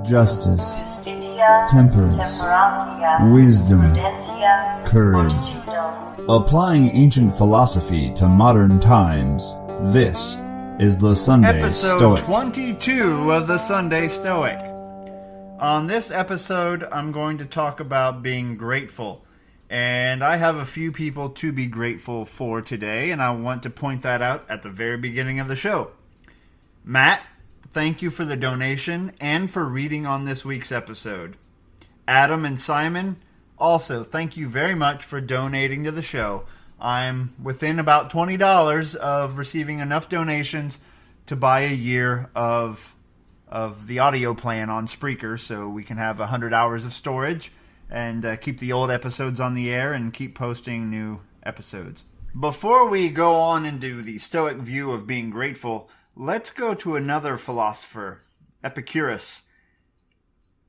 justice, temperance, wisdom, courage. Applying ancient philosophy to modern times, this is the Sunday Episode Stoic. 22 of the Sunday Stoic. On this episode, I'm going to talk about being grateful. And I have a few people to be grateful for today, and I want to point that out at the very beginning of the show. Matt, thank you for the donation and for reading on this week's episode. Adam and Simon, also thank you very much for donating to the show. I'm within about $20 of receiving enough donations to buy a year of the audio plan on Spreaker so we can have 100 hours of storage and keep the old episodes on the air and keep posting new episodes. Before we go on into the Stoic view of being grateful, let's go to another philosopher, Epicurus.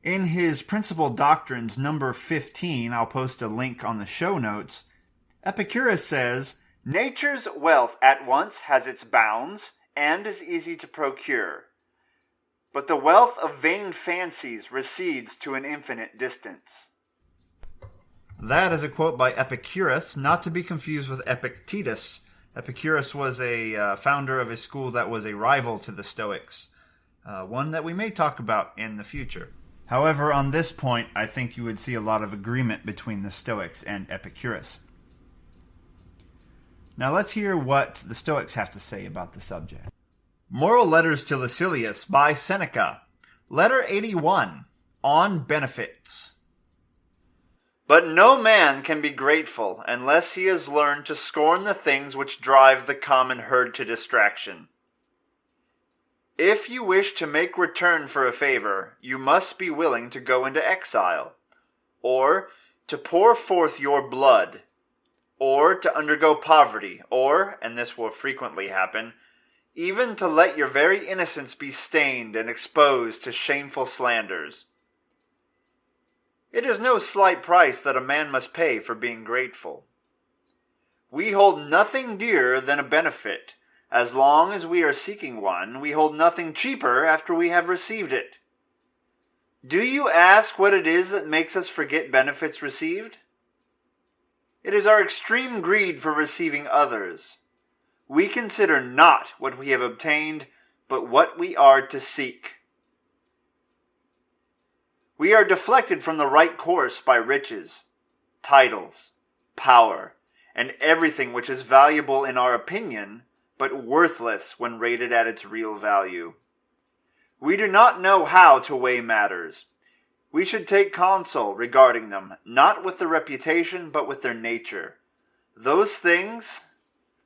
In his Principal Doctrines, number 15, I'll post a link on the show notes, Epicurus says, "Nature's wealth at once has its bounds and is easy to procure, but the wealth of vain fancies recedes to an infinite distance." That is a quote by Epicurus, not to be confused with Epictetus. Epicurus was a founder of a school that was a rival to the Stoics, one that we may talk about in the future. However, on this point, I think you would see a lot of agreement between the Stoics and Epicurus. Now let's hear what the Stoics have to say about the subject. Moral Letters to Lucilius by Seneca. Letter 81, on benefits. "But no man can be grateful unless he has learned to scorn the things which drive the common herd to distraction. If you wish to make return for a favor, you must be willing to go into exile, or to pour forth your blood, or to undergo poverty, or, and this will frequently happen, even to let your very innocence be stained and exposed to shameful slanders. It is no slight price that a man must pay for being grateful. We hold nothing dearer than a benefit. As long as we are seeking one, we hold nothing cheaper after we have received it. Do you ask what it is that makes us forget benefits received? It is our extreme greed for receiving others. We consider not what we have obtained, but what we are to seek. We are deflected from the right course by riches, titles, power, and everything which is valuable in our opinion, but worthless when rated at its real value. We do not know how to weigh matters. We should take counsel regarding them, not with their reputation, but with their nature. Those things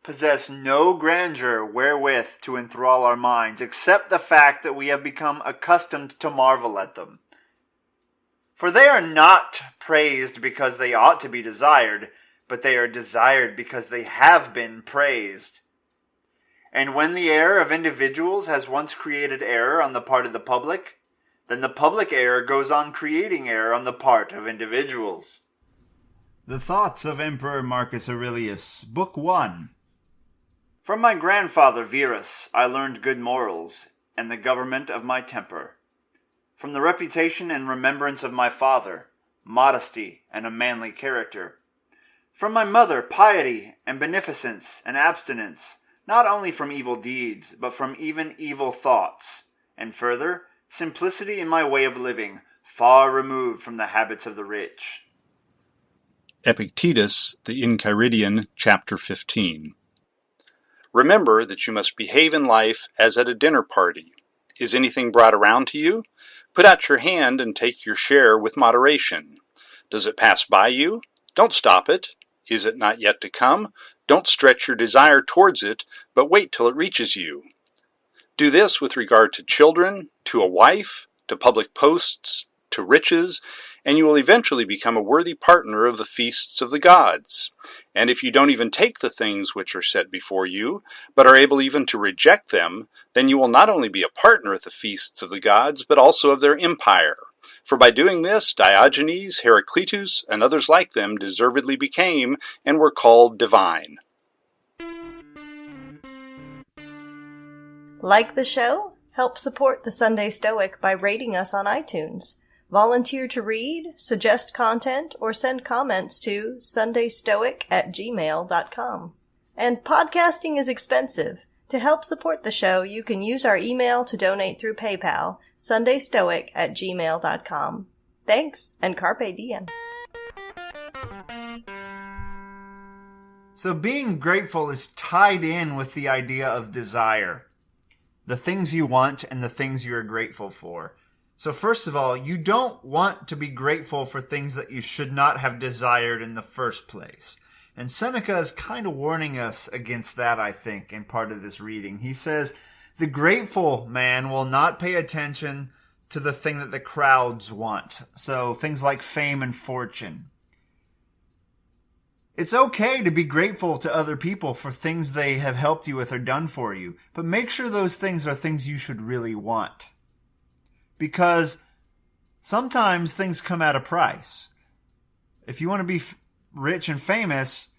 possess no grandeur wherewith to enthrall our minds, except the fact that we have become accustomed to marvel at them. For they are not praised because they ought to be desired, but they are desired because they have been praised. And when the error of individuals has once created error on the part of the public, then the public error goes on creating error on the part of individuals." The Thoughts of Emperor Marcus Aurelius, Book 1. "From my grandfather Verus I learned good morals, and the government of my temper. From the reputation and remembrance of my father, modesty and a manly character. From my mother, piety and beneficence and abstinence, not only from evil deeds, but from even evil thoughts. And further, simplicity in my way of living, far removed from the habits of the rich." Epictetus, the Enchiridion, chapter 15. Remember that you must behave in life as at a dinner party. Is anything brought around to you? Put out your hand and take your share with moderation. Does it pass by you? Don't stop it. Is it not yet to come? Don't stretch your desire towards it, but wait till it reaches you. Do this with regard to children, to a wife, to public posts, to riches, and you will eventually become a worthy partner of the feasts of the gods. And if you don't even take the things which are set before you, but are able even to reject them, then you will not only be a partner at the feasts of the gods, but also of their empire. For by doing this, Diogenes, Heraclitus, and others like them deservedly became and were called divine. Like the show? Help support the Sunday Stoic by rating us on iTunes. Volunteer to read, suggest content, or send comments to sundaystoic@gmail.com. And podcasting is expensive. To help support the show, you can use our email to donate through PayPal, sundaystoic@gmail.com. Thanks, and carpe diem. So being grateful is tied in with the idea of desire. The things you want and the things you are grateful for. So first of all, you don't want to be grateful for things that you should not have desired in the first place. And Seneca is kind of warning us against that, I think, in part of this reading. He says, the grateful man will not pay attention to the thing that the crowds want. So things like fame and fortune. It's okay to be grateful to other people for things they have helped you with or done for you, but make sure those things are things you should really want. Because sometimes things come at a price. If you want to be rich and famous,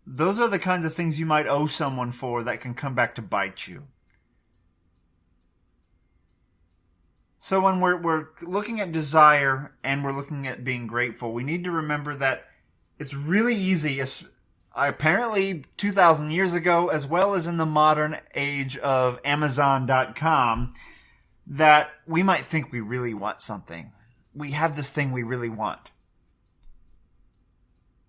those are the kinds of things you might owe someone for that can come back to bite you. So when we're looking at desire and we're looking at being grateful, we need to remember that it's really easy, apparently 2,000 years ago, as well as in the modern age of Amazon.com, that we might think we really want something. We have this thing we really want.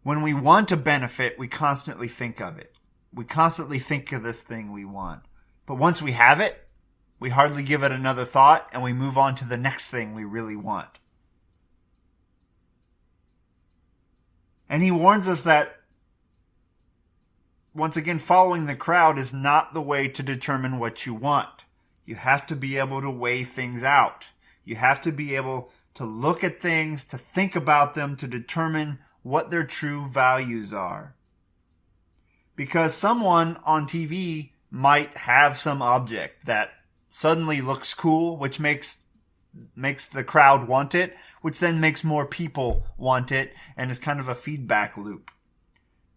When we want a benefit, we constantly think of it. We constantly think of this thing we want. But once we have it, we hardly give it another thought, and we move on to the next thing we really want. And he warns us that, once again, following the crowd is not the way to determine what you want. You have to be able to weigh things out. You have to be able to look at things, to think about them, to determine what their true values are. Because someone on TV might have some object that suddenly looks cool, which makes the crowd want it, which then makes more people want it, and is kind of a feedback loop.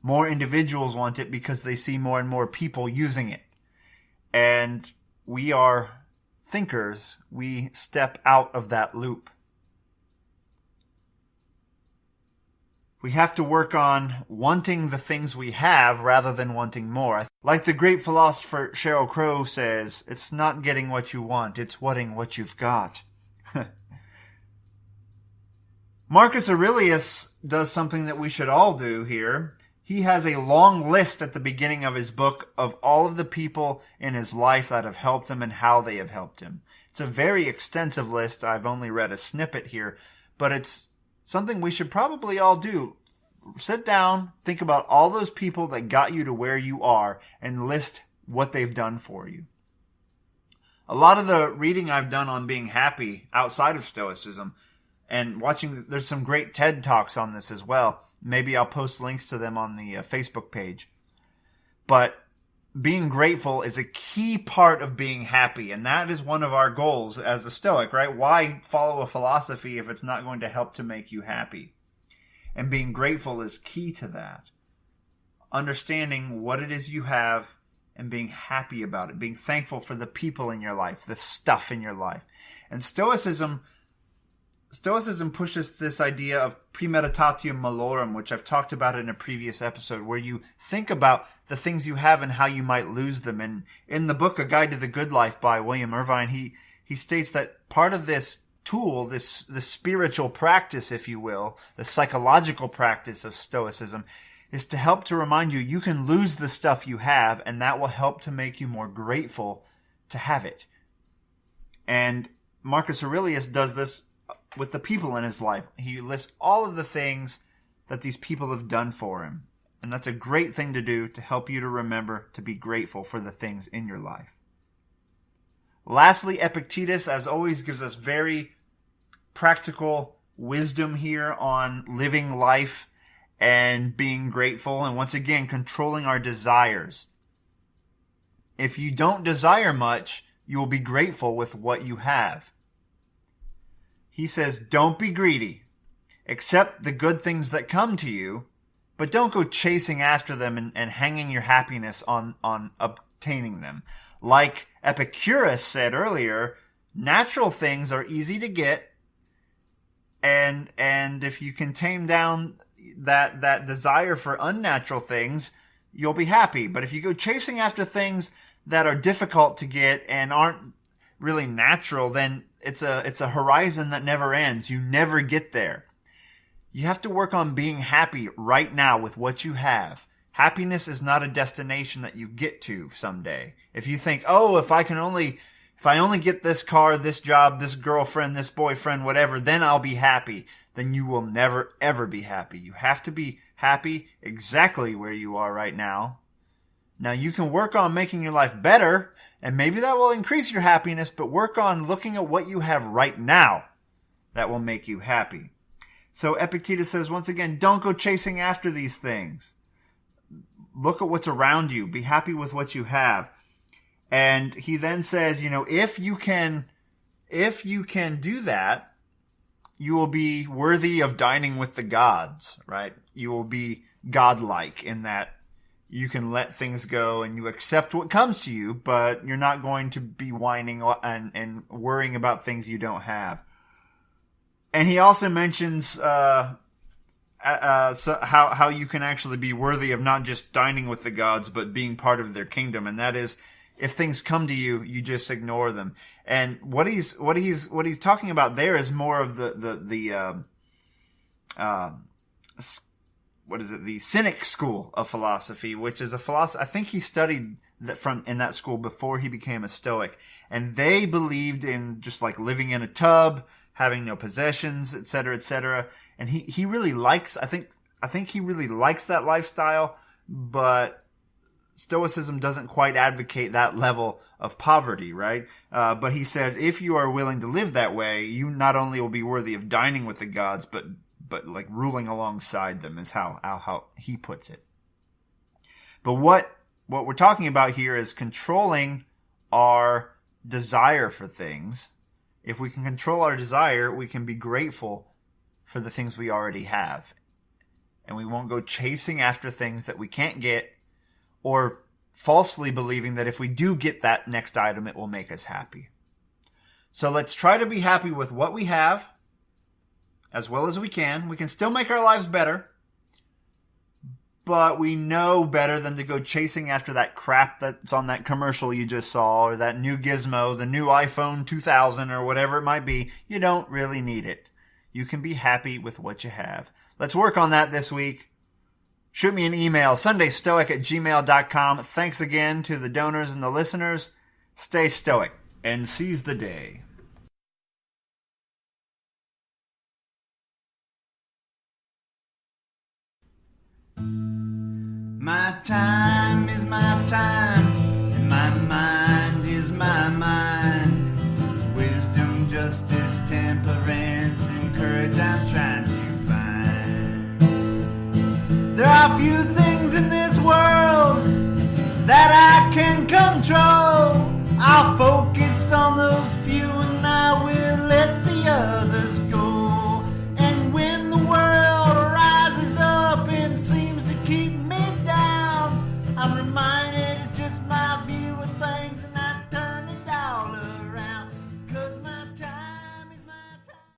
More individuals want it because they see more and more people using it. And we are thinkers. We step out of that loop. We have to work on wanting the things we have rather than wanting more. Like the great philosopher Sheryl Crow says, it's not getting what you want, it's wanting what you've got. Marcus Aurelius does something that we should all do here. He has a long list at the beginning of his book of all of the people in his life that have helped him and how they have helped him. It's a very extensive list. I've only read a snippet here, but it's something we should probably all do. Sit down, think about all those people that got you to where you are, and list what they've done for you. A lot of the reading I've done on being happy outside of Stoicism, and watching, there's some great TED Talks on this as well. Maybe I'll post links to them on the Facebook page. But being grateful is a key part of being happy, and that is one of our goals as a Stoic, right? Why follow a philosophy if it's not going to help to make you happy? And being grateful is key to that. Understanding what it is you have and being happy about it. Being thankful for the people in your life, the stuff in your life. And Stoicism pushes this idea of premeditatio malorum, which I've talked about in a previous episode, where you think about the things you have and how you might lose them. And in the book, A Guide to the Good Life by William Irvine, he states that part of this tool, this spiritual practice, if you will, the psychological practice of Stoicism, is to help to remind you you can lose the stuff you have, and that will help to make you more grateful to have it. And Marcus Aurelius does this with the people in his life. He lists all of the things that these people have done for him. And that's a great thing to do to help you to remember to be grateful for the things in your life. Lastly, Epictetus, as always, gives us very practical wisdom here on living life and being grateful. And once again, controlling our desires. If you don't desire much, you will be grateful with what you have. He says, don't be greedy. Accept the good things that come to you, but don't go chasing after them and hanging your happiness on obtaining them. like Epicurus said earlier, natural things are easy to get, and if you can tame down that desire for unnatural things, you'll be happy. But if you go chasing after things that are difficult to get and aren't really natural, then it's a horizon that never ends. You never get there. You have to work on being happy right now with what you have. Happiness is not a destination that you get to someday. If you think, oh, if I only get this car, this job, this girlfriend, this boyfriend, whatever, then I'll be happy, then you will never, ever be happy. You have to be happy exactly where you are right now. Now, you can work on making your life better, and maybe that will increase your happiness, but work on looking at what you have right now that will make you happy. So Epictetus says, once again, don't go chasing after these things. Look at what's around you. Be happy with what you have. And he then says, if you can do that, you will be worthy of dining with the gods, right? You will be godlike in that you can let things go and you accept what comes to you, but you're not going to be whining and worrying about things you don't have. And he also mentions so how you can actually be worthy of not just dining with the gods, but being part of their kingdom. And that is, if things come to you, you just ignore them. And what he's talking about there is more of the Cynic school of philosophy, which is a philosophy. I think he studied in that school before he became a Stoic, and they believed in just like living in a tub, having no possessions, etc., etc. And he really likes. I think he really likes that lifestyle, but Stoicism doesn't quite advocate that level of poverty, right? But he says if you are willing to live that way, you not only will be worthy of dining with the gods, but like ruling alongside them is how he puts it. But what we're talking about here is controlling our desire for things. If we can control our desire, we can be grateful for the things we already have. And we won't go chasing after things that we can't get, or falsely believing that if we do get that next item, it will make us happy. So let's try to be happy with what we have as well as we can. We can still make our lives better, but we know better than to go chasing after that crap that's on that commercial you just saw, or that new gizmo, the new iPhone 2000, or whatever it might be. You don't really need it. You can be happy with what you have. Let's work on that this week. Shoot me an email, sundaystoic@gmail.com. Thanks again to the donors and the listeners. Stay stoic and seize the day. My time is my time.